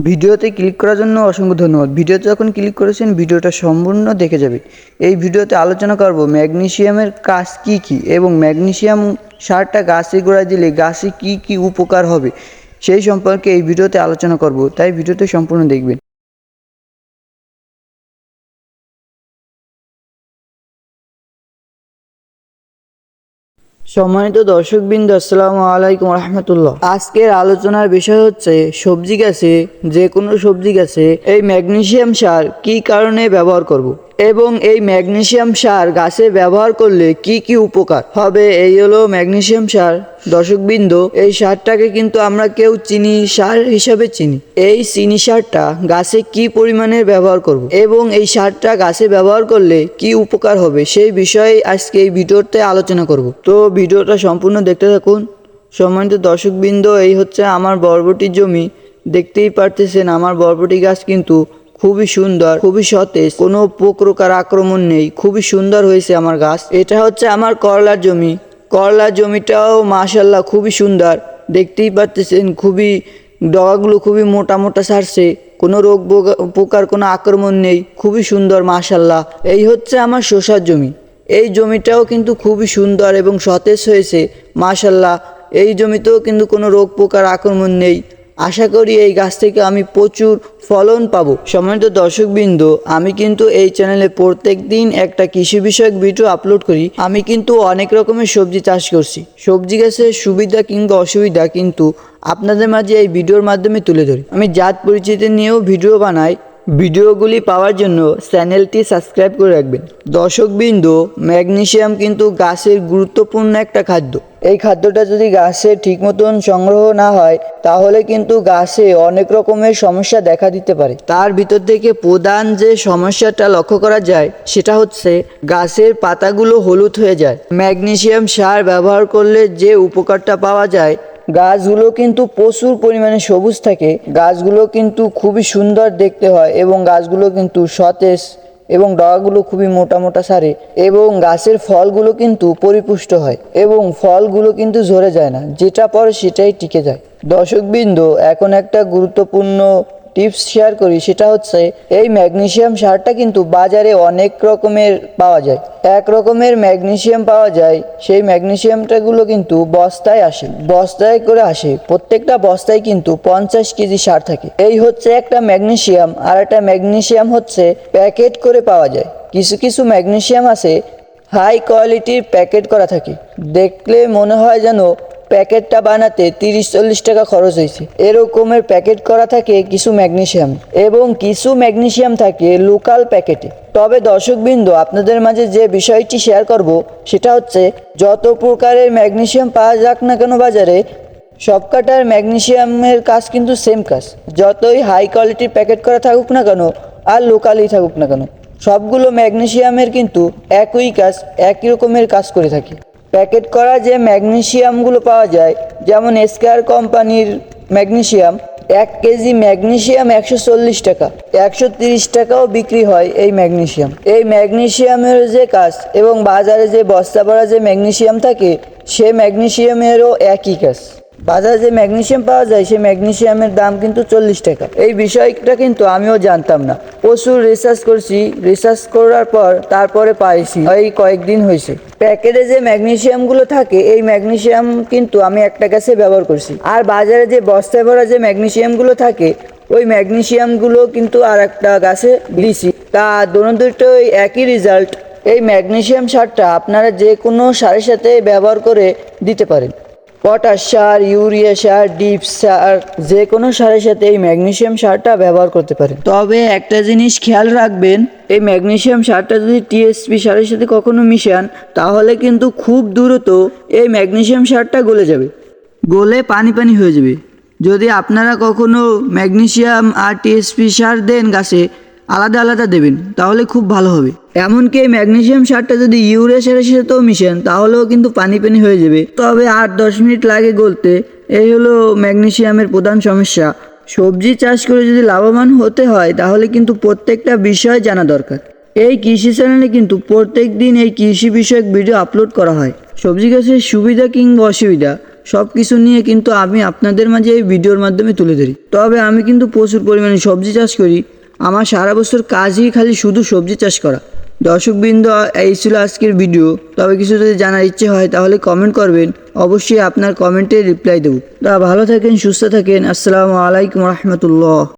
ভিডিওতে ক্লিক করার জন্য অসংখ্য ধন্যবাদ। ভিডিওতে যখন ক্লিক করেছেন ভিডিওটা সম্পূর্ণ দেখে যাবে। এই ভিডিওতে আলোচনা করব ম্যাগনেসিয়ামের কাজ কি কি এবং ম্যাগনেসিয়াম সারটা গাছের গোড়ায় দিলে গাছে কি কি উপকার হবে সেই সম্পর্কে এই ভিডিওতে আলোচনা করব, তাই ভিডিওতে সম্পূর্ণ দেখবেন। সম্মানিত দর্শকবৃন্দ, আসসালামু আলাইকুম রহমতুল্লাহ। আজকের আলোচনার বিষয় হচ্ছে সবজি গাছে, যে কোনো সবজি গাছে এই ম্যাগনেসিয়াম সার কি কারণে ব্যবহার করব এবং এই ম্যাগনেসিয়াম সার গাছে ব্যবহার করলে কি কি উপকার হবে। এই হলো ম্যাগনেসিয়াম সার। দর্শকবৃন্দ, এই সারটাকে কিন্তু আমরা কেউ চিনি সার হিসাবে চিনি। এই চিনি সারটা গাছে কি পরিমাণের ব্যবহার করব এবং এই সারটা গাছে ব্যবহার করলে কি উপকার হবে সেই বিষয়ে আজকে এই ভিডিওতে আলোচনা করব। তো ভিডিওটা সম্পূর্ণ দেখতে থাকুন। সম্মানিত দর্শকবৃন্দ, এই হচ্ছে আমার বরবটির জমি। দেখতেই পারতেছেন আমার বরবটি গাছ কিন্তু খুবই সুন্দর, খুবই সতেজ, কোনো পোকার আক্রমণ নেই, খুবই সুন্দর হয়েছে আমার গাছ। এটা হচ্ছে আমার করলার জমি। করলার জমিটাও মাশাল্লাহ খুবই সুন্দর, দেখতেই পারতেছেন খুবই ডগাগুলো খুবই মোটা মোটা ছাড়ছে, কোনো রোগ পোকার কোনো আক্রমণ নেই, খুবই সুন্দর মাশাল্লাহ। এই হচ্ছে আমার শসার জমি। এই জমিটাও কিন্তু খুবই সুন্দর এবং সতেজ হয়েছে মাশাল্লাহ। এই জমিতেও কিন্তু কোনো রোগ পোকার আক্রমণ নেই। আশা করি এই গাছ থেকে আমি প্রচুর ফলন পাবো। সম্মানিত দর্শকবৃন্দ, আমি কিন্তু এই চ্যানেলে প্রত্যেক দিন একটা কৃষি বিষয়ক ভিডিও আপলোড করি। আমি কিন্তু অনেক রকমের সবজি চাষ করছি। সবজি গাছের সুবিধা কিংবা অসুবিধা কিন্তু আপনাদের মাঝে এই ভিডিওর মাধ্যমে তুলে ধরি। আমি জাত পরিচিতি নিয়েও ভিডিও বানাই। ভিডিওগুলি পাওয়ার জন্য চ্যানেলটি সাবস্ক্রাইব করে রাখবেন। দর্শকবৃন্দ, ম্যাগনেসিয়াম কিন্তু গাছের গুরুত্বপূর্ণ একটা খাদ্য। এই খাদ্যটা যদি গাছে ঠিক মতন সংগ্রহ না হয় তাহলে কিন্তু গাছে অনেক রকমের সমস্যা দেখা দিতে পারে। তার ভিতর থেকে প্রধান যে সমস্যাটা লক্ষ্য করা যায় সেটা হচ্ছে গাছের পাতাগুলো হলুদ হয়ে যায়। ম্যাগনেসিয়াম সার ব্যবহার করলে যে উপকারটা পাওয়া যায়, গাছগুলো কিন্তু প্রচুর পরিমাণে সবুজ থাকে, গাছগুলো কিন্তু খুবই সুন্দর দেখতে হয় এবং গাছগুলো কিন্তু সতেজ এবং ডগাগুলো খুবই মোটা মোটা সারে এবং গাছের ফলগুলো কিন্তু পরিপুষ্ট হয় এবং ফলগুলো কিন্তু ঝরে যায় না, যেটা পরে সেটাই টিকে যায়। দর্শকবৃন্দ, এখন একটা গুরুত্বপূর্ণ টিপস শেয়ার করি, সেটা হচ্ছে এই ম্যাগনেসিয়াম সারটা কিন্তু বাজারে অনেক রকমের পাওয়া যায়। এক রকমের ম্যাগনেসিয়াম পাওয়া যায়, সেই ম্যাগনেসিয়ামটাগুলো কিন্তু বস্তায় করে আসে। প্রত্যেকটা বস্তায় কিন্তু 50 কেজি সার থাকে। এই হচ্ছে একটা ম্যাগনেসিয়াম। আর একটা ম্যাগনেসিয়াম হচ্ছে প্যাকেট করে পাওয়া যায়। কিছু কিছু ম্যাগনেসিয়াম আছে হাই কোয়ালিটির প্যাকেট করা থাকে, দেখলে মনে হয় যেন প্যাকেটটা বানাতে 30-40 টাকা খরচ হয়েছে। এরকমের প্যাকেট করা থাকে কিছু ম্যাগনেসিয়াম এবং কিছু ম্যাগনেসিয়াম থাকে লোকাল প্যাকেটে। তবে দর্শকবৃন্দ, আপনাদের মাঝে যে বিষয়টি শেয়ার করব সেটা হচ্ছে যত প্রকারের ম্যাগনেসিয়াম পাওয়া যাক না কেন বাজারে, সবকটার ম্যাগনেসিয়ামের কাজ কিন্তু সেম কাজ। যতই হাই কোয়ালিটির প্যাকেট করা থাকুক না কেন আর লোকালই থাকুক না কেন, সবগুলো ম্যাগনেসিয়ামের কিন্তু একই কাজ, একই রকমের কাজ করে থাকে। প্যাকেট করা যে ম্যাগনেসিয়ামগুলো পাওয়া যায়, যেমন স্কয়ার কোম্পানির ম্যাগনেসিয়াম, 1 কেজি ম্যাগনেসিয়াম 140 টাকা, 130 টাকাও বিক্রি হয় এই ম্যাগনেসিয়াম। এই ম্যাগনেসিয়ামের যে কাজ এবং বাজারে যে বস্তা ভরা যে ম্যাগনেসিয়াম থাকে সে ম্যাগনেসিয়ামেরও একই কাজ। বাজারে যে ম্যাগনেসিয়াম পাওয়া যায় সেই ম্যাগনেসিয়ামের দাম কিন্তু 40 টাকা। এই বিষয়টা কিন্তু আমিও জানতাম না, প্রচুর রিসার্চ করছি। রিসার্চ করার পর তারপরে পাইছি, এই কয়েকদিন হয়েছে। প্যাকেটে যে ম্যাগনেসিয়ামগুলো থাকে এই ম্যাগনেসিয়াম কিন্তু আমি একটা গাছে ব্যবহার করছি, আর বাজারে যে বস্তায় ভরা যে ম্যাগনেসিয়ামগুলো থাকে ওই ম্যাগনেসিয়ামগুলো কিন্তু আর একটা গাছে দিছি। তা দুটোই একই রেজাল্ট। এই ম্যাগনেসিয়াম সারটা আপনারা যে কোনো সারের সাথে ব্যবহার করে দিতে পারেন। পটাশ সার, ইউরিয়া সার, ডিপ সার, যে কোনো সারের সাথে এই ম্যাগনেসিয়াম সারটা ব্যবহার করতে পারেন। তবে একটা জিনিস খেয়াল রাখবেন, এই ম্যাগনেসিয়াম সারটা যদি টিএসপি সারের সাথে কখনো মিশান তাহলে কিন্তু খুব দ্রুত এই ম্যাগনেসিয়াম সারটা গলে যাবে, গলে পানি পানি হয়ে যাবে। যদি আপনারা কখনো ম্যাগনেসিয়াম আর টিএসপি সার দেন গাছে, আলাদা আলাদা দেবেন, তাহলে খুব ভালো হবে। এমনকি এই ম্যাগনেসিয়াম সারটা যদি ইউরিয়া সারের সাথেও মিশেন তাহলেও কিন্তু পানি পানি হয়ে যাবে, তবে 8-10 মিনিট লাগে গলতে। এই হলো ম্যাগনেসিয়ামের প্রধান সমস্যা। সবজি চাষ করে যদি লাভবান হতে হয় তাহলে কিন্তু প্রত্যেকটা বিষয় জানা দরকার। এই কৃষি চ্যানেলে কিন্তু প্রত্যেক দিন এই কৃষি বিষয়ক ভিডিও আপলোড করা হয়। সবজি গাছের সুবিধা কিংবা অসুবিধা সব কিছু নিয়ে কিন্তু আমি আপনাদের মাঝে এই ভিডিওর মাধ্যমে তুলে ধরি। তবে আমি কিন্তু প্রচুর পরিমাণে সবজি চাষ করি। আমার সারা বছর কাজই খালি শুধু সবজি চাষ করা। দর্শকবৃন্দ, এই ছিল আজকের ভিডিও। তবে কিছু যদি জানার ইচ্ছে হয় তাহলে কমেন্ট করবেন, অবশ্যই আপনার কমেন্টে রিপ্লাই দেবো। তা ভালো থাকেন, সুস্থ থাকেন। আসসালামু আলাইকুম রহমতুল্লাহ।